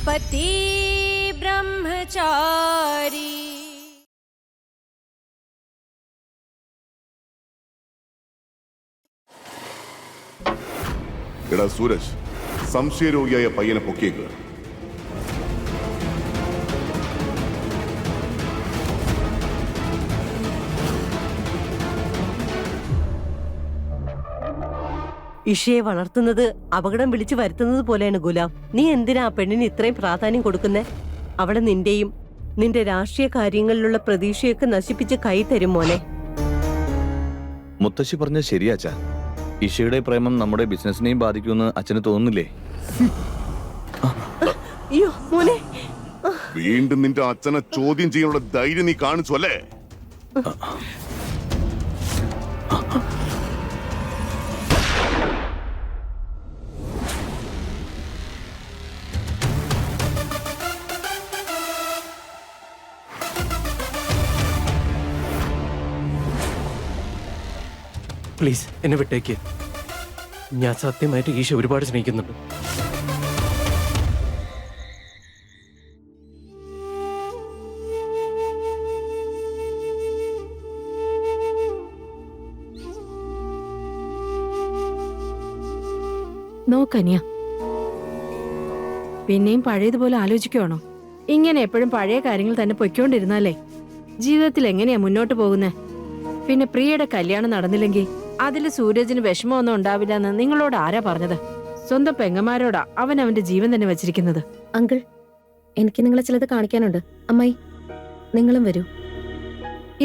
पति ब्रह्मचारी। എടാ സൂരജ്, സംശയരോഗിയായ പയ്യനെ പൊക്കിയേക്ക്. ഇഷയെ വളർത്തുന്നത് അപകടം വിളിച്ചു വരുത്തുന്നത് പോലെയാണ് ഗുലാം. നീ എന്തിനാ ആ പെണ്ണിന് ഇത്രയും പ്രാധാന്യം കൊടുക്കുന്നേ? അവളെ നിന്റെയും നിന്റെ രാഷ്ട്രീയ കാര്യങ്ങളിലുള്ള പ്രതീക്ഷയൊക്കെ നശിപ്പിച്ച് കൈ തരും മോനെ. മുത്തശ്ശി പറഞ്ഞത് ശരിയാച്ചാ. ഇഷയുടെ പ്രേമം നമ്മുടെ ബിസിനസിനെയും ബാധിക്കുമെന്ന് അച്ഛന് തോന്നുന്നില്ലേ? അയ്യോ മോനെ, വീണ്ടും നിന്റെ അച്ഛനെ ചോദ്യം ചെയ്യാനുള്ള ധൈര്യം നീ കാണിച്ചു അല്ലേ? പ്ലീസ് എന്നെ വിട്ടേക്ക്. ഞാൻ സത്യമായിട്ട് ഈശ ഒരുപാട് സ്നേഹിക്കുന്നുണ്ട്. നോക്കനിയ, പിന്നെയും പഴയതുപോലെ ആലോചിക്കുവാണോ? ഇങ്ങനെ എപ്പോഴും പഴയ കാര്യങ്ങൾ തന്നെ പൊയ്ക്കൊണ്ടിരുന്നാലേ ജീവിതത്തിൽ എങ്ങനെയാ മുന്നോട്ട് പോകുന്നേ? പിന്നെ പ്രിയയുടെ കല്യാണം നടന്നില്ലെങ്കിൽ അതിൽ സൂരജിന് വിഷമമൊന്നും ഉണ്ടാവില്ല എന്ന് നിങ്ങളോട് ആരാ പറഞ്ഞത്? സ്വന്തം പെങ്ങന്മാരോടാ അവൻ അവന്റെ ജീവൻ തന്നെ വെച്ചിരിക്കുന്നത്. അങ്കിൾ, എനിക്ക് നിങ്ങളെ ചിലത് കാണിക്കാനുണ്ട്. അമ്മായി, നിങ്ങളും വരൂ.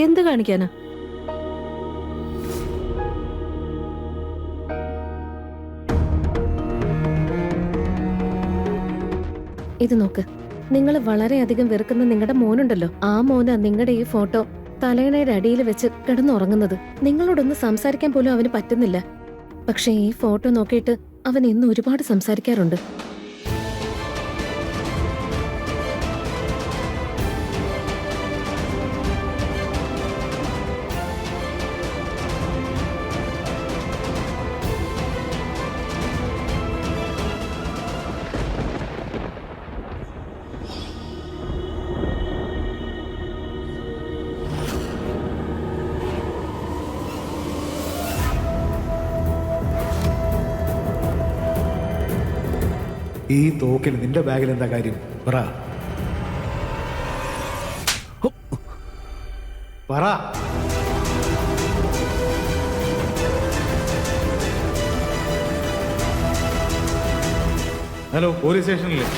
എന്ത് കാണിക്കാനാ? ഇത് നോക്ക്. നിങ്ങൾ വളരെയധികം വെറുക്കുന്ന നിങ്ങളുടെ മോനുണ്ടല്ലോ, ആ മോന് നിങ്ങളുടെ ഈ ഫോട്ടോ തലയണയുടെ അടിയിൽ വെച്ച് കിടന്നുറങ്ങുന്നത്. നിങ്ങളോടൊന്ന് സംസാരിക്കാൻ പോലും അവന് പറ്റുന്നില്ല. പക്ഷെ ഈ ഫോട്ടോ നോക്കിയിട്ട് അവൻ ഇന്ന് ഒരുപാട് സംസാരിക്കാറുണ്ട്. ഈ തോക്കിൽ നിന്റെ ബാഗിൽ എന്താ കാര്യം? പറ പറ. ഹലോ, പോലീസ് സ്റ്റേഷനിലെ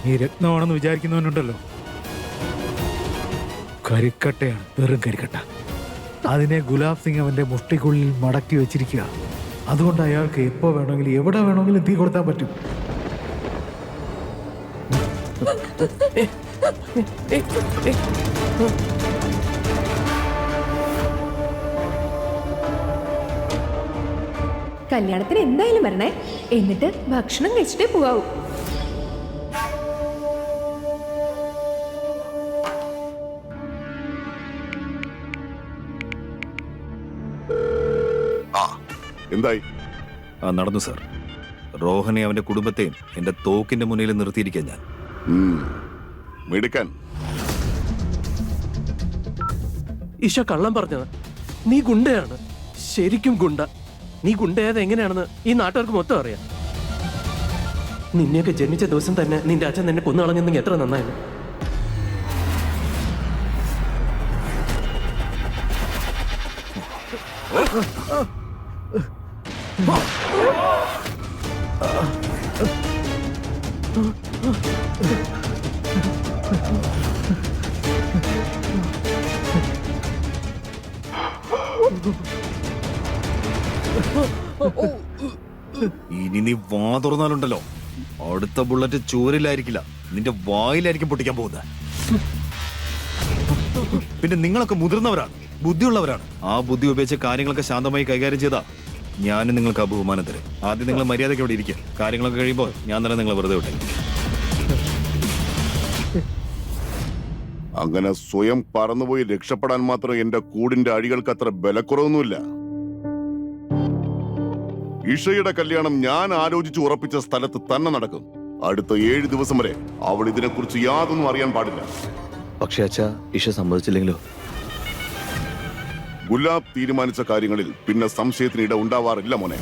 നീ രത്നമാണെന്ന് വിചാരിക്കുന്നവനുണ്ടല്ലോ, കരിക്കട്ടയാണ്, വെറും കരിക്കട്ട. അതിനെ ഗുലാബ് സിംഗ് അവന്റെ മുഷ്ടിക്കുള്ളിൽ മടക്കി വെച്ചിരിക്കുക. അതുകൊണ്ട് അയാൾക്ക് എപ്പോ വേണമെങ്കിലും എവിടെ വേണമെങ്കിലും തീ കൊടുത്താൻ പറ്റും. കല്യാണത്തിന് എന്തായാലും വരണേ, എന്നിട്ട് ഭക്ഷണം കഴിച്ചിട്ടേ പോവാവൂ. എന്തായി? നടന്നു സാർ. റോഹനെ അവന്റെ കുടുംബത്തെയും എന്റെ തോക്കിന്റെ മുന്നിൽ നിർത്തിയിരിക്കാൻ ഞാൻ. മിടുക്കൻ. ഈശ കള്ളം പറഞ്ഞത്. നീ ഗുണ്ടയാണ്, ശരിക്കും ഗുണ്ട. നീ ഗുണ്ടയായത് എങ്ങനെയാണെന്ന് ഈ നാട്ടുകാർക്ക് മൊത്തം അറിയാം. നിന്നെയൊക്കെ ജനിച്ച ദിവസം തന്നെ നിന്റെ അച്ഛൻ നിന്നെ കൊന്നു കളഞ്ഞെന്നെങ്കിൽ എത്ര നന്നായിരുന്നു. ഇനി നീ വാ തുറന്നാലുണ്ടല്ലോ, അടുത്ത ബുള്ളറ്റ് ചൂരിലായിരിക്കില്ല, നിന്റെ വായിലായിരിക്കും പൊട്ടിക്കാൻ പോകുന്നത്. പിന്നെ നിങ്ങളൊക്കെ മുതിർന്നവരാണ്, ബുദ്ധിയുള്ളവരാണ്. ആ ബുദ്ധി ഉപയോഗിച്ച് കാര്യങ്ങളൊക്കെ ശാന്തമായി കൈകാര്യം ചെയ്താ ഞാനും നിങ്ങൾക്ക് ആ ബഹുമാനം തരും. ആദ്യം നിങ്ങൾ മര്യാദയ്ക്ക് അവിടെ ഇരിക്കുക. കാര്യങ്ങളൊക്കെ കഴിയുമ്പോൾ ഞാൻ തന്നെ നിങ്ങളെ വെറുതെ വിട്ടേ. അങ്ങനെ സ്വയം പറന്നുപോയി രക്ഷപ്പെടാൻ മാത്രം എന്റെ കൂടിന്റെ അഴികൾക്ക് അത്ര ബലക്കുറവൊന്നുമില്ല. ഇഷയുടെ കല്യാണം ഞാൻ ആലോചിച്ച് ഉറപ്പിച്ച സ്ഥലത്ത് തന്നെ നടക്കും. അടുത്ത 7 ദിവസം വരെ അവൾ ഇതിനെക്കുറിച്ച് യാതൊന്നും അറിയാൻ പാടില്ല. പക്ഷേ അച്ഛാ, ഇഷ സമ്മതിച്ചില്ലെങ്കിലോ? ഗുലാബ് തീരുമാനിച്ച കാര്യങ്ങളിൽ പിന്നെ സംശയത്തിന് ഇട ഉണ്ടാവാറില്ല മോനെ.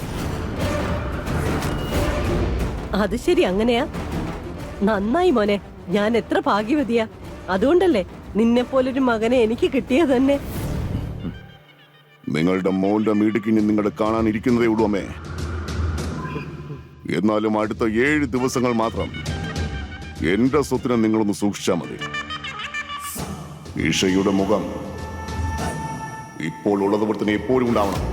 അത് ശരി, അങ്ങനെയാ? നന്നായി മോനെ, ഞാൻ എത്ര ഭാഗ്യവതിയാ. അതുകൊണ്ടല്ലേ നിന്നെ പോലൊരു മകനെ എനിക്ക് കിട്ടിയത് തന്നെ. നിങ്ങളുടെ മോന്റെ മിടുക്കിനി നിങ്ങൾ കാണാനിരിക്കുന്നതേ ഉള്ളൂ അമ്മേ. എന്നാലും അടുത്ത 7 ദിവസങ്ങൾ മാത്രം എന്റെ സ്വത്തിനെ നിങ്ങളൊന്ന് സൂക്ഷിച്ചാൽ മതി. ഈഷയുടെ മുഖം ഇപ്പോൾ ഉള്ളതുപോലെ തന്നെ എപ്പോഴും ഉണ്ടാവണം.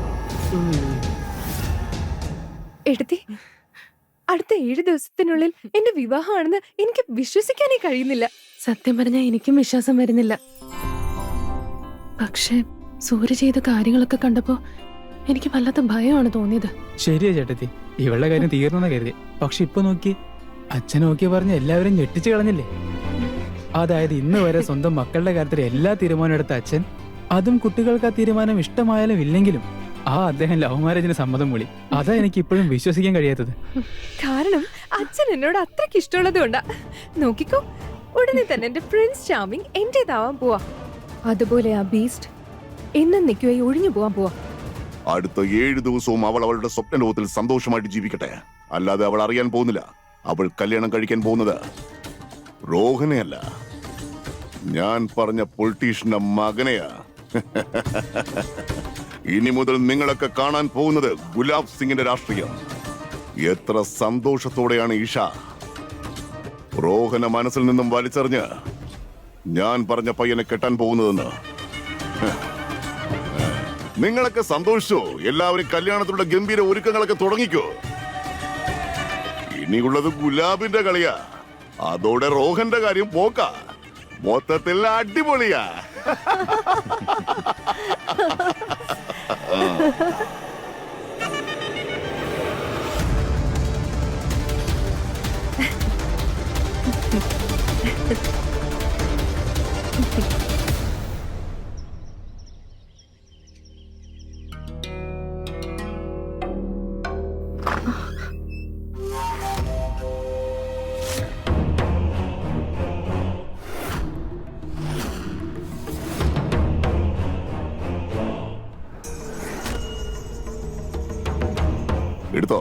എടുത്തി, അടുത്ത 7 ദിവസത്തിനുള്ളിൽ എന്റെ വിവാഹമാണെന്ന് എനിക്ക് വിശ്വസിക്കാനേ കഴിയുന്നില്ല. സത്യം പറഞ്ഞാൽ എനിക്കും വിശ്വാസം വരുന്നില്ല. പക്ഷേ സൂര്യ ചെയ്ത കാര്യങ്ങളൊക്കെ കണ്ടപ്പോ എനിക്ക് വല്ലാത്ത ഭയമാണ് തോന്നിയത്. ശരിയാ ചേട്ടത്തി, ഇവളുടെ കാര്യം തീർന്നെന്ന് കരുതി. പക്ഷെ ഇപ്പൊ നോക്കി, അച്ഛൻ നോക്കി പറഞ്ഞ് എല്ലാവരും ഞെട്ടിച്ചു കളഞ്ഞില്ലേ? അതായത് ഇന്ന് വരെ സ്വന്തം മക്കളുടെ കാര്യത്തിൽ എല്ലാ തീരുമാനം എടുത്ത അച്ഛൻ, അതും കുട്ടികൾക്ക് ആ തീരുമാനം ഇഷ്ടമായാലും ഇല്ലെങ്കിലും അദ്ദേഹം ലവ് മാരേജിന് സമ്മതം മൂളി. അതാ എനിക്ക് ഇപ്പോഴും വിശ്വസിക്കാൻ കഴിയാത്തത്. കാരണം അച്ഛൻ എന്നോട് അത്രയ്ക്ക് ഇഷ്ടമുള്ളത് കൊണ്ടാ. നോക്കിക്കോ, ഉടനെ തന്നെ എന്റെ പ്രിൻസ് ചാമിങ് എന്റേതാവാൻ പോവാ. അതുപോലെ ആ ബീസ്റ്റ് എന്നേക്കുമായി ഒഴിഞ്ഞു പോവാൻ പോവാ. അടുത്ത 7 ദിവസവും അവൾ അവളുടെ സ്വപ്ന ലോകത്തിൽ സന്തോഷമായിട്ട് ജീവിക്കട്ടെ. അല്ലാതെ അവൾ അറിയാൻ പോകുന്നില്ല അവൾ കല്യാണം കഴിക്കാൻ പോകുന്നത് റോഹനെയല്ല, ഞാൻ പറഞ്ഞ പൊളിറ്റീഷ്യന്റെ മകനെയാ. ഇനി മുതൽ നിങ്ങളൊക്കെ കാണാൻ പോകുന്നത് ഗുലാബ് സിംഗിന്റെ രാഷ്ട്രീയം. എത്ര സന്തോഷത്തോടെയാണ് ഈഷ റോഹനെ മനസ്സിൽ നിന്നും വലിച്ചെറിഞ്ഞ് ഞാൻ പറഞ്ഞ പയ്യനെ കെട്ടാൻ പോകുന്നതെന്ന്. നിങ്ങളൊക്കെ സന്തോഷിച്ചോ? എല്ലാവരും കല്യാണത്തിലുള്ള ഗംഭീര ഒരുക്കങ്ങളൊക്കെ തുടങ്ങിക്കോ. ഇനിയുള്ളത് ഗുലാബിന്റെ കളിയാ. അതോടെ റോഹന്റെ കാര്യം പോക്കാ. മൊത്തത്തിൽ അടിപൊളിയാ. എടുത്തോ,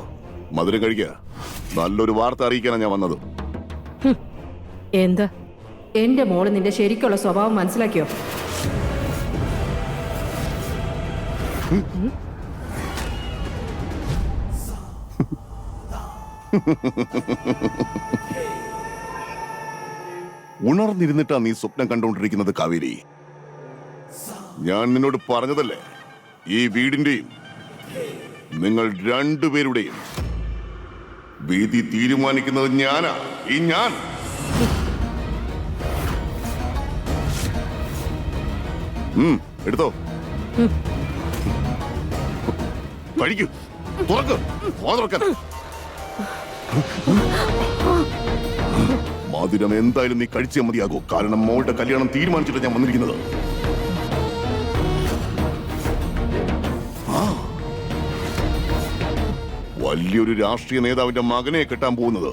മധുരം കഴിക്കുക. നല്ലൊരു വാർത്ത അറിയിക്കാനാണ് ഞാൻ വന്നത്. എന്താ? എന്റെ മോള് നിന്റെ ശരിക്കുള്ള സ്വഭാവം മനസ്സിലാക്കിയോ? ഉണർന്നിരുന്നിട്ടാ നീ സ്വപ്നം കണ്ടുകൊണ്ടിരിക്കുന്നത് കാവേരി. ഞാൻ നിന്നോട് പറഞ്ഞതല്ലേ, ഈ വീടിന്റെയും നിങ്ങൾ രണ്ടുപേരുടെയും വിധി തീരുമാനിക്കുന്നത് ഞാനാ. ഈ ഞാൻ എടുത്തോ, കഴിക്കൂ. തുറക്ക്, തുറക്കാൻ. മധുരം എന്തായാലും നീ കഴിച്ചേ മതിയാകൂ. കാരണം മോളുടെ കല്യാണം തീരുമാനിച്ചിട്ട് ഞാൻ വന്നിരിക്കുന്നത്. വലിയൊരു രാഷ്ട്രീയ നേതാവിന്റെ മകനെ കെട്ടാൻ പോകുന്നത്.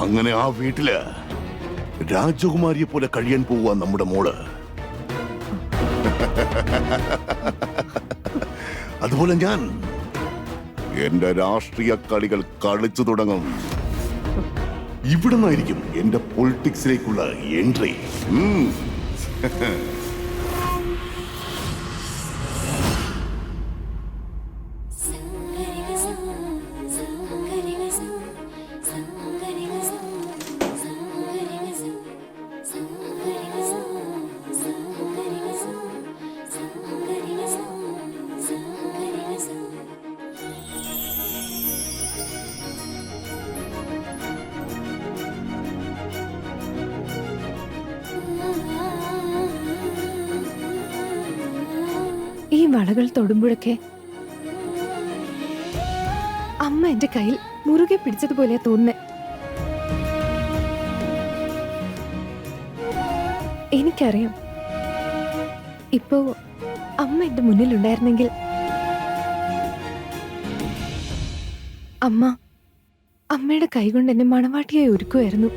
അങ്ങനെ ആ വീട്ടില് രാജകുമാരിയെ പോലെ കഴിയാൻ പോവുക നമ്മുടെ മോള്. അതുപോലെ ഞാൻ എന്റെ രാഷ്ട്രീയ കളികൾ കളിച്ചു തുടങ്ങും. ഇവിടെ നിന്നായിരിക്കും എന്റെ പൊളിറ്റിക്സിലേക്കുള്ള എൻട്രി. വളകൾ തൊടുമ്പോഴൊക്കെ അമ്മ എന്റെ കയ്യിൽ മുറുകെ പിടിച്ചതുപോലെയാ തോന്നുന്നേ. എനിക്കറിയാം, ഇപ്പോ അമ്മ എന്റെ മുന്നിലുണ്ടായിരുന്നെങ്കിൽ അമ്മയുടെ കൈകൊണ്ട് എന്നെ മണവാട്ടിയായി ഒരുക്കുമായിരുന്നു.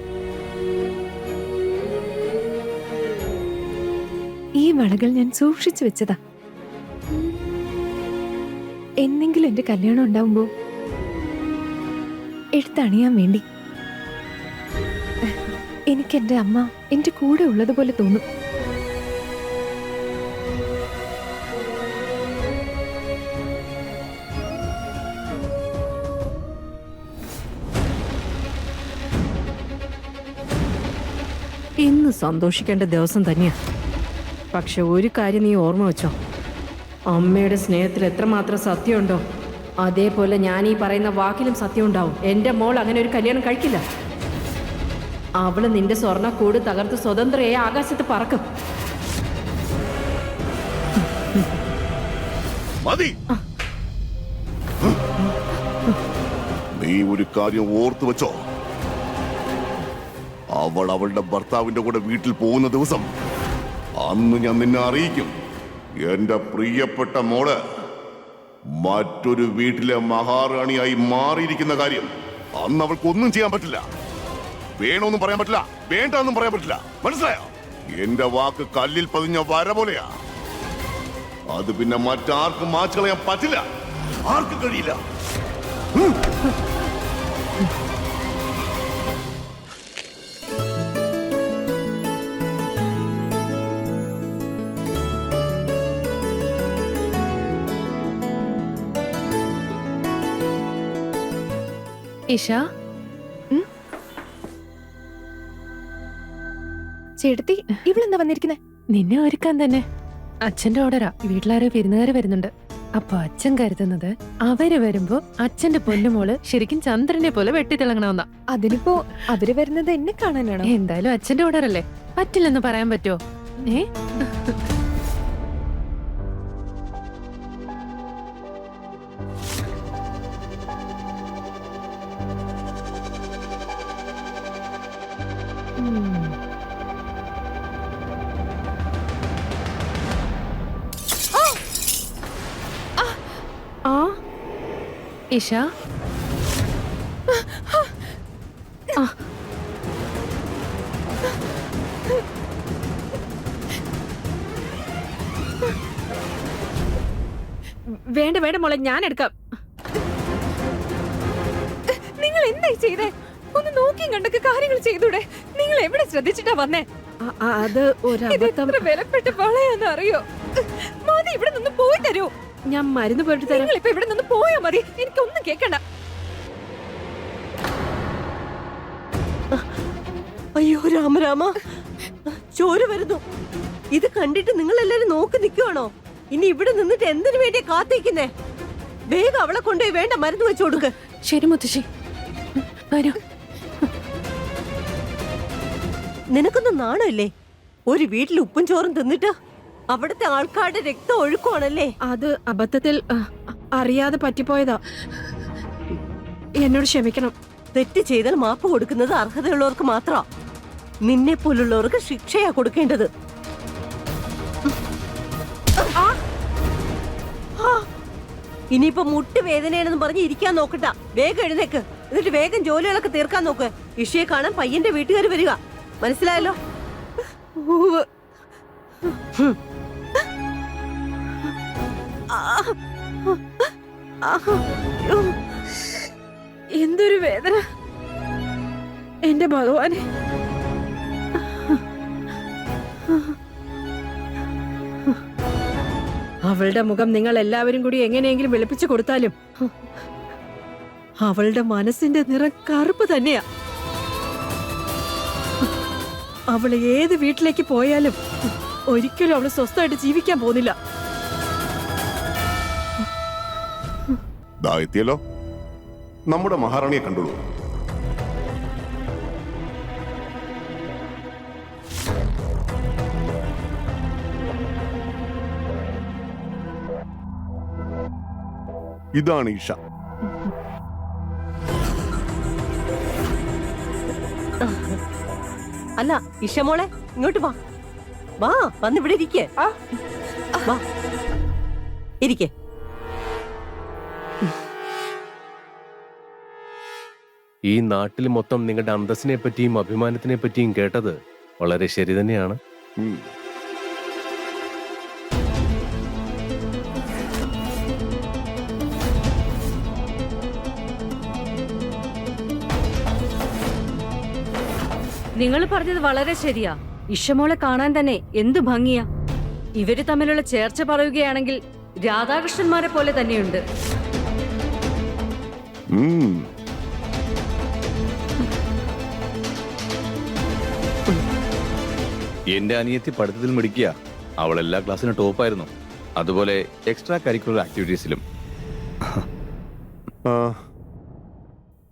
ഈ വളകൾ ഞാൻ സൂക്ഷിച്ചു വെച്ചതാ. എന്നെങ്കിലും എന്റെ കല്യാണം ഉണ്ടാവുമ്പോ എടുത്തണിയാൻ വേണ്ടി. എനിക്ക് എന്റെ അമ്മ എന്റെ കൂടെ ഉള്ളതുപോലെ തോന്നും. ഇന്ന് സന്തോഷിക്കേണ്ട ദിവസം തന്നെയാ. പക്ഷെ ഒരു കാര്യം നീ ഓർമ്മ വെച്ചോ, അമ്മയുടെ സ്നേഹത്തിൽ എത്രമാത്രം സത്യമുണ്ടോ അതേപോലെ ഞാൻ ഈ പറയുന്ന വാക്കിലും സത്യം ഉണ്ടാവും. എൻ്റെ മോൾ അങ്ങനെ ഒരു കല്യാണം കഴിക്കില്ല. അവള് നിന്റെ സ്വർണ്ണക്കൂട് തകർത്ത് സ്വതന്ത്രയെ ആകാശത്ത് പറക്കും. മതി. നീ ഒരു കാര്യം ഓർത്തു വെച്ചോ, അവൾ അവളുടെ ഭർത്താവിന്റെ കൂടെ വീട്ടിൽ പോകുന്ന ദിവസം അന്ന് ഞാൻ നിന്നെ അറിയിക്കും. എന്റെ പ്രിയപ്പെട്ട മോള് മറ്റൊരു വീട്ടിലെ മഹാറാണിയായി മാറിയിരിക്കുന്ന കാര്യം അന്ന് അവൾക്ക് ഒന്നും ചെയ്യാൻ പറ്റില്ല. വേണമെന്നും പറയാൻ പറ്റില്ല, വേണ്ടെന്നും പറയാൻ പറ്റില്ല. മനസ്സിലായോ? എന്റെ വാക്ക് കല്ലിൽ പതിഞ്ഞ വര പോലെയാ. അത് പിന്നെ മറ്റാർക്കും മാച്ചു കളയാൻ പറ്റില്ല, ആർക്കും കഴിയില്ല. ഇഷ, ചേട്ടത്തി, ഇവളെന്താ വന്നിരിക്കുന്നെ? നിന്നെ ഒരുക്കാൻ തന്നെ. അച്ഛന്റെ ഓർഡറാ. വീട്ടിലാരോ വിരുന്നുകാര് വരുന്നുണ്ട്. അപ്പൊ അച്ഛൻ കരുതുന്നത് അവര് വരുമ്പോ അച്ഛന്റെ പൊന്നുമോള് ശരിക്കും ചന്ദ്രനെ പോലെ വെട്ടിത്തിളങ്ങണമെന്നാ. അതിനിപ്പോ അവര് വരുന്നത് എന്നെ കാണാനാണോ? എന്തായാലും അച്ഛന്റെ ഓർഡറല്ലേ, പറ്റില്ലെന്ന് പറയാൻ പറ്റുമോ? ഇഷ, വേണ്ട വേണ്ട മോളെ, ഞാൻ എടുക്കാം. നിങ്ങൾ എന്തായി ചെയ്തേ? ഒന്ന് നോക്കിയും കണ്ടൊക്കെ കാര്യങ്ങൾ ചെയ്തൂടെ? നിങ്ങൾ എവിടെ ശ്രദ്ധിച്ചിട്ടാ വന്നേ? അത് ഒരബദ്ധം. വിലപ്പെട്ട വളയാന്ന് അറിയോ? മതി, ഇവിടെ നിന്ന് പോയി തരൂ. ഞാൻ മരുന്ന് പോയിട്ട് തരാം. നിങ്ങൾ ഇപ്പൊ ഇവിടെ നിന്ന് പോയാ മതി, എനിക്കൊന്നും കേൾക്കണ്ട. അയ്യോ രാമരാമ, ചോര വരുന്നു. ഇത് കണ്ടിട്ട് നിങ്ങൾ എല്ലാരും നോക്കി നിൽക്കുവാണോ? ഇനി ഇവിടെ നിന്നിട്ട് എന്തിനു വേണ്ടിയാ കാത്തിരിക്കുന്നേ? വേഗം അവളെ കൊണ്ടുപോയി വേണ്ട മരുന്ന് വെച്ചു കൊടുക്ക്. ശരി മുത്തശ്ശി, വരൂ. നിനക്കൊന്നും നാണല്ലേ? ഒരു വീട്ടിൽ ഉപ്പും ചോറും തിന്നിട്ട് അവിടുത്തെ ആൾക്കാരുടെ രക്തം ഒഴുക്കുവാണല്ലേ? അത് അബദ്ധത്തിൽ അറിയാതെ പറ്റിപ്പോയതാ. എന്നോട് ക്ഷമിക്കണം. തെറ്റ് ചെയ്താൽ മാപ്പ് കൊടുക്കുന്നത് അർഹതയുള്ളവർക്ക് മാത്രമാ. നിന്നെ പോലുള്ളവർക്ക് ശിക്ഷയാ കൊടുക്കേണ്ടത്. ഇനിയിപ്പോ മുട്ട് വേദനയാണെന്ന് പറഞ്ഞ് ഇരിക്കാൻ നോക്കട്ട. വേഗം എഴുന്നേക്ക്, എന്നിട്ട് വേഗം ജോലികളൊക്കെ തീർക്കാൻ നോക്ക്. ഇഷയെ കാണാൻ പയ്യന്റെ വീട്ടുകാർ വരിക, മനസ്സിലായല്ലോ? എന്തൊരു വേദന എന്റെ ഭഗവാനെ. അവളുടെ മുഖം നിങ്ങൾ എല്ലാവരും കൂടി എങ്ങനെയെങ്കിലും വെളുപ്പിച്ചു കൊടുത്താലും അവളുടെ മനസ്സിന്റെ നിറം കറുപ്പ് തന്നെയാ. അവള് ഏത് വീട്ടിലേക്ക് പോയാലും ഒരിക്കലും അവള് സ്വസ്ഥമായിട്ട് ജീവിക്കാൻ പോകുന്നില്ല. ദാ എത്തിയല്ലോ, നമ്മുടെ മഹാറാണിയെ കണ്ടുള്ളൂ. ഇതാണ് ഈഷ. അല്ല ഇഷമോളെ ഇങ്ങോട്ട് വാ. വാ വന്ന് ഇവിടെ ഇരിക്കേ. വാ ഇരിക്കേ. ഈ നാട്ടിൽ മൊത്തം നിങ്ങളുടെ അന്തസ്സിനെ പറ്റിയും അഭിമാനത്തിനെ പറ്റിയും കേട്ടത് വളരെ ശരി തന്നെയാണ്. ഉം. നിങ്ങൾ പറഞ്ഞത് വളരെ ശരിയാ. ഇഷമോളെ കാണാൻ തന്നെ എന്തു ഭംഗിയാ. ഇവര് തമ്മിലുള്ള ചേർച്ച പറയുകയാണെങ്കിൽ രാധാകൃഷ്ണന്മാരെ പോലെ തന്നെയുണ്ട്. ഉം. എന്റെ അനിയത്തി പഠിത്തത്തിൽ മിടിക്കുക. അവൾ എല്ലാ ക്ലാസ്സിനും ടോപ്പായിരുന്നു. അതുപോലെ എക്സ്ട്രാ കരിക്കുലർ ആക്ടിവിറ്റീസിലും. ആ,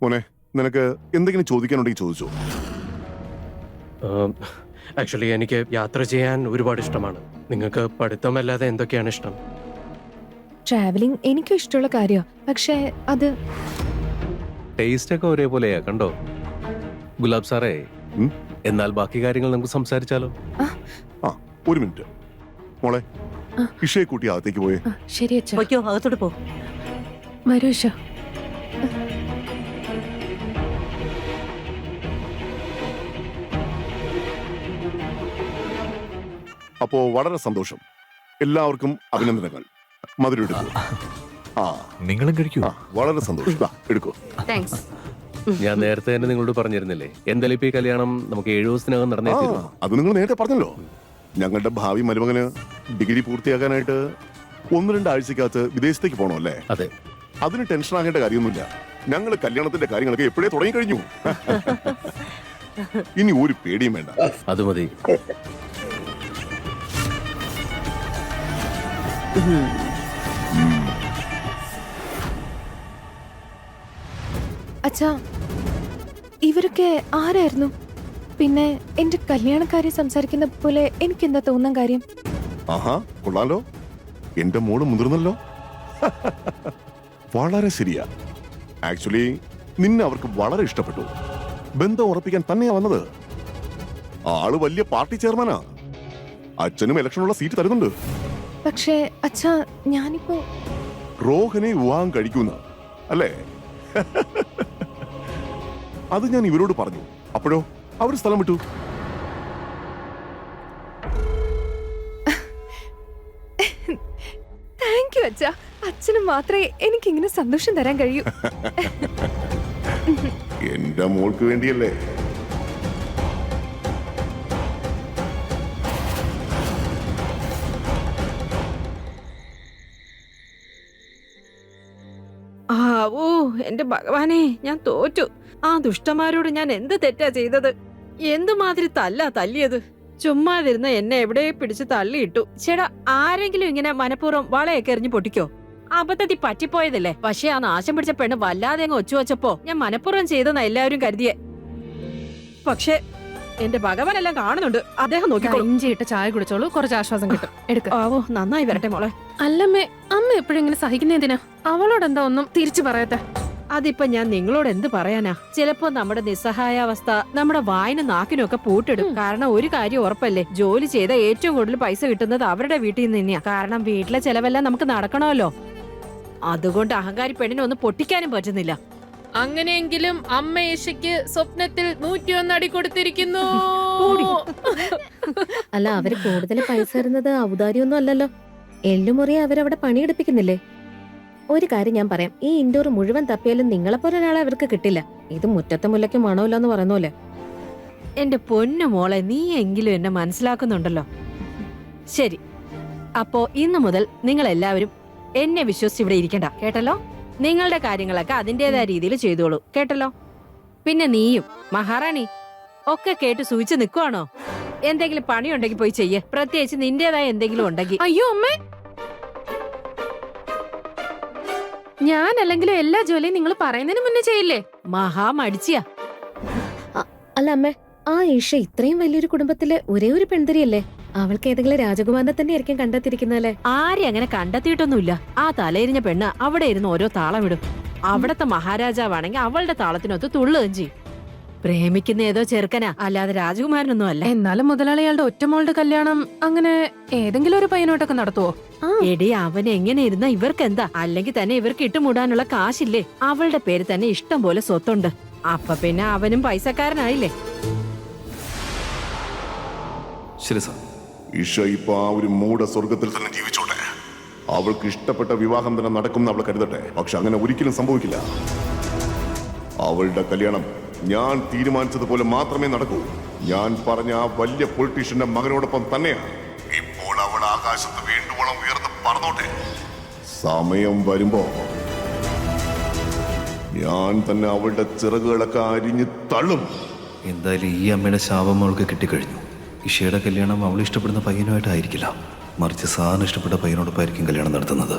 മോനെ നിനക്ക് എന്തെങ്കിലും ചോദിക്കാനുണ്ടെങ്കിൽ ചോദിച്ചോ. ആക്ച്വലി എനിക്ക് യാത്ര ചെയ്യാൻ ഒരുപാട് ഇഷ്ടമാണ്. നിങ്ങൾക്ക് പഠിത്തമല്ലാതെ എന്തൊക്കെയാണ് ഇഷ്ടം? ട്രാവലിംഗ് എനിക്കും ഇഷ്ടമുള്ള കാര്യമാണ്. പക്ഷേ അത് ടേസ്റ്റ് ഒക്കെ ഒരേപോലെയാ. കണ്ടോ ഗുലാബ് സാറേ? ഉം? എന്നാൽ ബാക്കി കാര്യങ്ങൾ നമുക്ക് സംസാരിച്ചാലോ? ആ ഒരു മിനിറ്റ് മോളെ, ഇഷയെ കൂട്ടി അകത്തേക്ക് പോയേ. ശരി അച്ഛ. പൊയ്ക്കോ, അകത്തോട്ട് പോ. വരൂ ഇഷ. അപ്പോ വളരെ സന്തോഷം. എല്ലാവർക്കും അഭിനന്ദനങ്ങൾ. മധുരം എടുക്കൂ. ആ നിങ്ങളും കഴിക്കൂ. ആ, വളരെ സന്തോഷം. ദാ, എടുക്കൂ. താങ്ക്സ്. ഞാൻ നേരത്തെ തന്നെ നിങ്ങളോട് പറഞ്ഞിരുന്നില്ലേ, എന്തായാലും ഇപ്പൊ ഈ കല്യാണം നമുക്ക് 7 ദിവസത്തിനകം നടന്നേ ആ, തീരൂ. അത് നിങ്ങൾ നേരത്തെ പറഞ്ഞല്ലോ. ഞങ്ങളുടെ ഭാവി മരുമകന് ഡിഗ്രി പൂർത്തിയാക്കാനായിട്ട് 1-2 ആഴ്ചക്കകത്ത് വിദേശത്തേക്ക് പോകണം അല്ലേ? അതെ. അതിന് ടെൻഷൻ ആകേണ്ട കാര്യമൊന്നുമില്ല. ഞങ്ങൾ കല്യാണത്തിന്റെ കാര്യങ്ങളൊക്കെ എപ്പോഴേ തുടങ്ങി കഴിഞ്ഞു. ഇനി ഒരു പേടിയും വേണ്ട. അത് മതി. അച്ഛാ, ഇവരൊക്കെ ആരായിരുന്നു? പിന്നെ എന്റെ കല്യാണക്കാരെ സംസാരിക്കുന്ന പോലെ എനിക്കെന്താ തോന്നാൻ കാര്യം? ആഹാ, കൊള്ളാലോ. എന്റെ മോള് മുതിർന്നല്ലോ. വളരെ ശരിയാ. ആക്ച്വലി നിന്നെ അവർക്ക് വളരെ ഇഷ്ടപ്പെട്ടു. ബന്ധം ഉറപ്പിക്കാൻ തന്നെയാ വന്നത്. ആള് വലിയ പാർട്ടി ചെയർമാനാ. അച്ഛനും ഇലക്ഷനുള്ള സീറ്റ് തരുന്നുണ്ട്. പക്ഷേ അച്ഛാ, ഞാനിപ്പോ റോഹനെ വിവാഹം കഴിക്കുന്ന അല്ലേ? അത് ഞാൻ ഇവരോട് പറഞ്ഞു. അപ്പോഴോ അവർ സ്ഥലം വിട്ടു. താങ്ക് യു അച്ഛാ. അച്ഛന് മാത്രമേ എനിക്കിങ്ങനെ സന്തോഷം തരാൻ കഴിയൂ. എന്റെ മോൾക്ക് വേണ്ടിയല്ലേ. ഓ എന്റെ ഭഗവാനെ, ഞാൻ തോറ്റു. ആ ദുഷ്ടന്മാരോട് ഞാൻ എന്ത് തെറ്റാ ചെയ്തത്? എന്തുമാതിരി തല്ലിയത്. ചുമ്മാതിരുന്ന എന്നെ എവിടെ പിടിച്ച് തള്ളിയിട്ടു. ചേട്ടാ, ആരെങ്കിലും ഇങ്ങനെ മനഃപൂർവ്വം വളയൊക്കെ എറിഞ്ഞു പൊട്ടിക്കോ? അബദ്ധത്തിൽ പറ്റിപ്പോയതല്ലേ. പക്ഷെ ആ നാശം പിടിച്ച പെണ്ണ് വല്ലാതെ അങ്ങ് ഒച്ചു വച്ചപ്പോ ഞാൻ മനഃപൂർവ്വം ചെയ്തെന്നാ എല്ലാവരും കരുതിയേ. പക്ഷെ എന്റെ ഭഗവാനെല്ലാം കാണുന്നുണ്ട്. അദ്ദേഹം നോക്കിക്കോളൂ. ഇഞ്ചിയിട്ട് ചായ കുടിച്ചോളൂ, കുറച്ച് ആശ്വാസം കിട്ടും. എടുക്ക. ആവോ, നന്നായി വരട്ടെ മോളെ. അല്ലമ്മേ, അമ്മ എപ്പോഴും ഇങ്ങനെ സഹിക്കുന്നതിനാ? അവളോട് എന്താ ഒന്നും തിരിച്ചു പറയാത്തെ? അതിപ്പോ ഞാൻ നിങ്ങളോട് എന്ത് പറയാനാ? ചിലപ്പോ നമ്മുടെ നിസ്സഹായാവസ്ഥ നമ്മുടെ വായന നാക്കിനൊക്കെ പൂട്ടിടും. കാരണം ഒരു കാര്യം ഉറപ്പല്ലേ, ജോലി ചെയ്ത ഏറ്റവും കൂടുതൽ പൈസ കിട്ടുന്നത് അവരുടെ വീട്ടിൽ നിന്ന് തന്നെയാ. കാരണം വീട്ടിലെ ചെലവെല്ലാം നമുക്ക് നടക്കണമല്ലോ. അതുകൊണ്ട് അഹങ്കാരി പെണ്ണിനെ ഒന്ന് പൊട്ടിക്കാനും പറ്റുന്നില്ല. അങ്ങനെയെങ്കിലും അമ്മ യേശയ്ക്ക് സ്വപ്നത്തിൽ 101 അടി കൊടുത്തിരിക്കുന്നു. അല്ല, അവര് കൂടുതൽ പൈസ തരുന്നത് ഔദാര്യമൊന്നും അല്ലല്ലോ. എല്ലുമുറിയെ അവരവിടെ പണിയെടുപ്പിക്കുന്നില്ലേ? ഒരു കാര്യം ഞാൻ പറയാം, ഈ ഇൻഡോർ മുഴുവൻ തപ്പിയാലും നിങ്ങളെപ്പോലെ ഒരാളെ അവർക്ക് കിട്ടില്ല. ഇത് മുറ്റത്തെ മുല്ലയ്ക്ക് മണമില്ല എന്ന് പറയുന്ന പോലെ. എന്റെ പൊന്നു മോളെ, നീ എങ്കിലും എന്നെ മനസ്സിലാക്കുന്നുണ്ടല്ലോ. ശരി, അപ്പോ ഇന്നു മുതൽ നിങ്ങൾ എല്ലാവരും എന്നെ വിശ്വസിച്ച് ഇവിടെ ഇരിക്കണ്ട, കേട്ടല്ലോ? നിങ്ങളുടെ കാര്യങ്ങളൊക്കെ അതിന്റേതായ രീതിയിൽ ചെയ്തോളൂ, കേട്ടല്ലോ? പിന്നെ നീയും മഹാറാണി ഒക്കെ കേട്ട് സൂചിച്ച് നിൽക്കുവാണോ? എന്തെങ്കിലും പണിയുണ്ടെങ്കിൽ പോയി ചെയ്യേ, പ്രത്യേകിച്ച് നിന്റേതായ എന്തെങ്കിലും ഉണ്ടെങ്കിൽ. അയ്യോ അമ്മേ, ഞാനല്ലെങ്കിലും എല്ലാ ജോലിയും നിങ്ങൾ പറയുന്നതിന് മുന്നേ ചെയ്യില്ലേ? മഹാ മടിച്ചിയാ. അല്ല അമ്മേ, ആ ഇഷ ഇത്രയും വലിയൊരു കുടുംബത്തിലെ ഒരേ ഒരു പെൺതിരിയല്ലേ? അവൾക്ക് ഏതെങ്കിലും രാജകുമാരനെ തന്നെ ആയിരിക്കും കണ്ടെത്തിയിരിക്കുന്നല്ലേ? ആരെയും അങ്ങനെ കണ്ടെത്തിയിട്ടൊന്നുമില്ല. ആ തലയിരിഞ്ഞ പെണ്ണ് അവിടെ ഇരുന്ന് ഓരോ താളമിടും. അവിടത്തെ മഹാരാജാവാണെങ്കിൽ അവളുടെ താളത്തിനൊത്ത് തുള്ളുകയും ചെയ്യും. പ്രേമിക്കുന്ന ഏതോ ചെറുക്കനാ, അല്ലാതെ രാജകുമാരനൊന്നും അല്ല. എന്നാലും മുതലാളിയാളുടെ ഒറ്റമോളുടെ കല്യാണം അങ്ങനെ ഏതെങ്കിലും ഒരു പയ്യനോട്ടൊക്കെ നടത്തുവോ? എടി, അവൻ എങ്ങനെ ഇരുന്ന ഇവർക്ക് എന്താ? അല്ലെങ്കിൽ തന്നെ ഇവർക്ക് ഇട്ടുമൂടാനുള്ള കാശില്ലേ? അവളുടെ പേര് തന്നെ ഇഷ്ടം പോലെ സ്വത്തുണ്ട്. അപ്പൊ പിന്നെ അവനും പൈസക്കാരനായില്ലേ? ശരി സാർ. ഇഷ ഇപ്പൊ ആ ഒരു മൂഢ സ്വർഗത്തിൽ തന്നെ ജീവിച്ചോട്ടെ. അവൾക്ക് ഇഷ്ടപ്പെട്ട വിവാഹം തന്നെ നടക്കും അവൾ കരുതട്ടെ. പക്ഷെ അങ്ങനെ ഒരിക്കലും സംഭവിക്കില്ല. അവളുടെ കല്യാണം ഞാൻ തീരുമാനിച്ചതുപോലെ മാത്രമേ നടക്കൂ. ഞാൻ പറഞ്ഞ ആ വലിയ പൊളിറ്റീഷ്യന്റെ മകനോടൊപ്പം തന്നെയാണ്. ഇപ്പോൾ അവൾ ആകാശത്ത് വേണ്ടുവോളം ഉയർന്ന് പറന്നോട്ടെ. സമയം വരുമ്പോ ഞാൻ തന്നെ അവളുടെ ചിറകുകളൊക്കെ അരിഞ്ഞ് തള്ളും. എന്തായാലും ഈ അമ്മയുടെ ശാപം അവൾക്ക് കിട്ടിക്കഴിഞ്ഞു. ഇഷയുടെ കല്യാണം അവൾ ഇഷ്ടപ്പെടുന്ന പയ്യനുമായിട്ടായിരിക്കില്ല, മറിച്ച് സാറിന് ഇഷ്ടപ്പെട്ട പയ്യനോടൊപ്പമായിരിക്കും കല്യാണം നടത്തുന്നത്.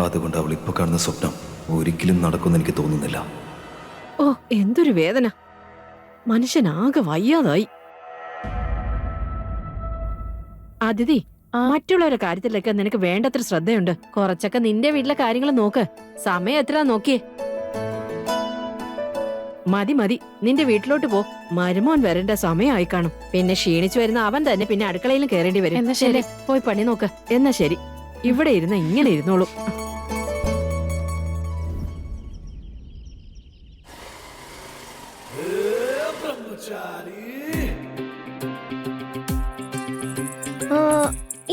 അതുകൊണ്ട് അവൾ ഇപ്പൊ കാണുന്ന സ്വപ്നം ഒരിക്കലും നടക്കുമെന്ന് എനിക്ക് തോന്നുന്നില്ല. ഓ, എന്തൊരു വേദന! മനുഷ്യനാകെ വയ്യാതായി. അതിഥി, മറ്റുള്ളവരുടെ കാര്യത്തിലൊക്കെ നിനക്ക് വേണ്ടത്ര ശ്രദ്ധയുണ്ട്. കുറച്ചൊക്കെ നിന്റെ വീട്ടിലെ കാര്യങ്ങൾ നോക്ക്. സമയം എത്ര നോക്കിയേ? മതി മതി, നിന്റെ വീട്ടിലോട്ട് പോ. മരുമോൻ വരേണ്ട സമയമായി കാണും. പിന്നെ ക്ഷീണിച്ചു വരുന്ന അവൻ തന്നെ പിന്നെ അടുക്കളയിലും കയറേണ്ടി വരും. എന്നാ ശരി, പോയി പണി നോക്ക്. എന്നാ ശരി, ഇവിടെ ഇരുന്ന് ഇങ്ങനെ ഇരുന്നോളൂ.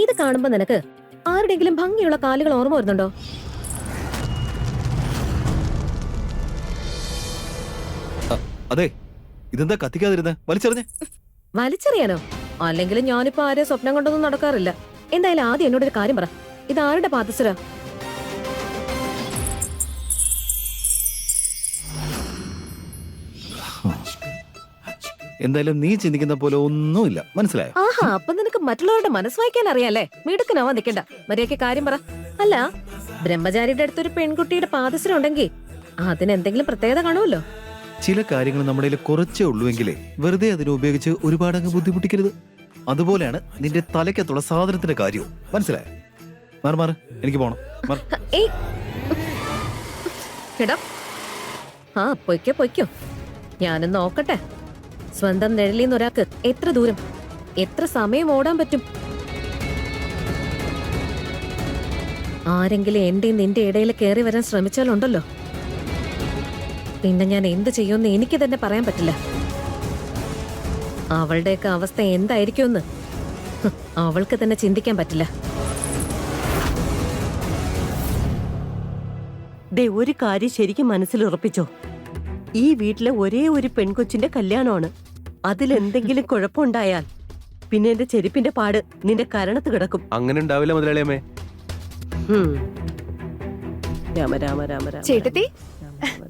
ഇത് കാണുമ്പോ നിനക്ക് ആരുടെങ്കിലും ഭംഗിയുള്ള കാലുകൾ ഓർമ്മ വരുന്നുണ്ടോ? അതെ, ഇതെന്താ കത്തിക്കാതിരുന്നേ? വലിച്ചെറിഞ്ഞേ. വലിച്ചെറിയാനോ? അല്ലെങ്കിൽ ഞാനിപ്പോ ആരെയും സ്വപ്നം കൊണ്ടൊന്നും നടക്കാറില്ല. എന്തായാലും ആദ്യം എന്നോടൊരു കാര്യം പറ, ഇത് ആരുടെ പാദസര? എന്തായാലും നീ ചിന്തിക്കുന്ന പോലെ ഒന്നുമില്ല, മനസ്സിലായോ? ആഹാ, അപ്പൊ നിനക്ക് മറ്റുള്ളവരുടെ മനസ്സ് വായിക്കാൻ അറിയാലേ? മിടുക്കനാവാൻ നിൽക്കണ്ട, മര്യാദയ്ക്ക് കാര്യം പറ. അല്ല, ബ്രഹ്മചാരിയുടെ അടുത്തൊരു പെൺകുട്ടിയുടെ പാദസരം ഉണ്ടെങ്കിൽ അതിനെന്തെങ്കിലും പ്രത്യേകത കാണുമല്ലോ. ചില കാര്യങ്ങൾ നമ്മുടെ കയ്യിൽ കുറച്ചേ ഉള്ളുവെങ്കിലേ വെറുതെ അതിനെ ഉപയോഗിച്ച് ഒരുപാട് അങ്ങ് ബുദ്ധിമുട്ടിക്കരുത്. അതുപോലെയാണ് നിന്റെ തലയ്ക്കത്തുള്ള സാധനത്തിന്റെ കാര്യവും, മനസ്സിലായോ? മാറി മാറി, എനിക്ക് പോണം. ഏയ്, എടാ, ആ പൊയ്ക്കോ പൊയ്ക്കോ, ഞാനും നോക്കട്ടെ. സ്വന്തം നിഴലിന്ന് ഒരാൾക്ക് എത്ര ദൂരം, എത്ര സമയം ഓടാൻ പറ്റും? ആരെങ്കിലും എന്റെ നിന്റെ ഇടയിൽ കയറി വരാൻ ശ്രമിച്ചാലുണ്ടല്ലോ, പിന്നെ ഞാൻ എന്ത് ചെയ്യുമെന്ന് എനിക്ക് തന്നെ പറയാൻ പറ്റില്ല. അവളുടെയൊക്കെ അവസ്ഥ എന്തായിരിക്കുമെന്ന് അവൾക്ക് തന്നെ ചിന്തിക്കാൻ പറ്റില്ല. ദേ, ഒരു കാര്യം ശരിക്കും മനസ്സിൽ ഉറപ്പിച്ചോ. ഈ വീട്ടിലെ ഒരേ ഒരു പെൺകൊച്ചിന്റെ കല്യാണമാണ്. അതിലെന്തെങ്കിലും കുഴപ്പമുണ്ടായാൽ പിന്നെ എന്റെ ചെരുപ്പിന്റെ പാട് നിന്റെ കരണത്ത് കിടക്കും. അങ്ങനെ ഉണ്ടാവില്ല മുതലാളിയമ്മേ. രാമ രാമ രാമ രാമ. ചേട്ടത്തി,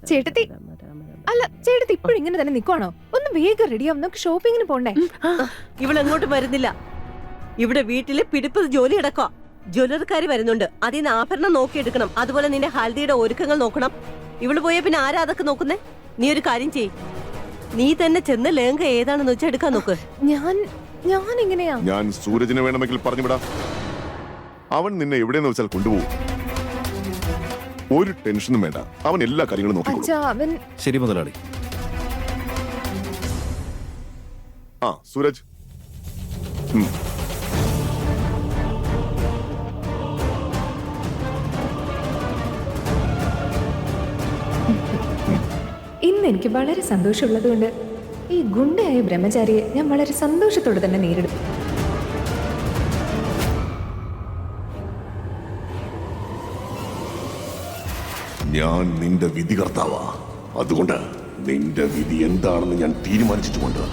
ചേട്ടത്തി, അല്ല ചേട്ടത്തി ഇപ്പോഴും ഇങ്ങനെ തന്നെ നിക്കുവാണോ? ഒന്ന് വേഗം റെഡിയാവും, നമുക്ക് ഷോപ്പിങ്ങിന് പോണ്ടേ? ഇവളെങ്ങോട്ട് വരുന്നില്ല. ഇവിടെ വീട്ടില് പിടിപ്പ് ജോലി അടക്കുക. ജ്വല്ലറിക്കാര് വരുന്നുണ്ട്, അതിൽ നിന്ന് ആഭരണം നോക്കിയെടുക്കണം. അതുപോലെ നിന്റെ ഹൽദിയുടെ ഒരുക്കങ്ങൾ നോക്കണം. ഇവള് പോയാ പിന്നെ ആരാ അതൊക്കെ നോക്കുന്നേ? നീ ഒരു കാര്യം ചെയ്യ്, നീ തന്നെ ചെന്ന് ലേങ്ക ഏതാണെന്ന് വെച്ചാൽ എടുക്കാൻ നോക്ക്. ഞാൻ എങ്ങനെയാ? ഞാൻ സൂരജിനെ വേണമെങ്കിൽ പറഞ്ഞുവിടാം. അവൻ നിന്നെ എവിടെയെന്ന് വെച്ചാൽ കൊണ്ടുപോകും. ഒരു ടെൻഷനും വേണ്ട, അവൻ എല്ലാ കാര്യങ്ങളും നോക്കിക്കോളും. ശരി മുതലാളി. ആ സൂരജ്, ഇന്ന് എനിക്ക് വളരെ സന്തോഷമുള്ളതുകൊണ്ട് ഈ ഗുണ്ടയായ ബ്രഹ്മചാരിയെ ഞാൻ വളരെ സന്തോഷത്തോടെ തന്നെ നേരിടും. ഞാൻ നിന്റെ വിധികർത്താവാ. അതുകൊണ്ട് നിന്റെ വിധി എന്താണെന്ന് ഞാൻ തീരുമാനിച്ചിട്ടുമുണ്ട്.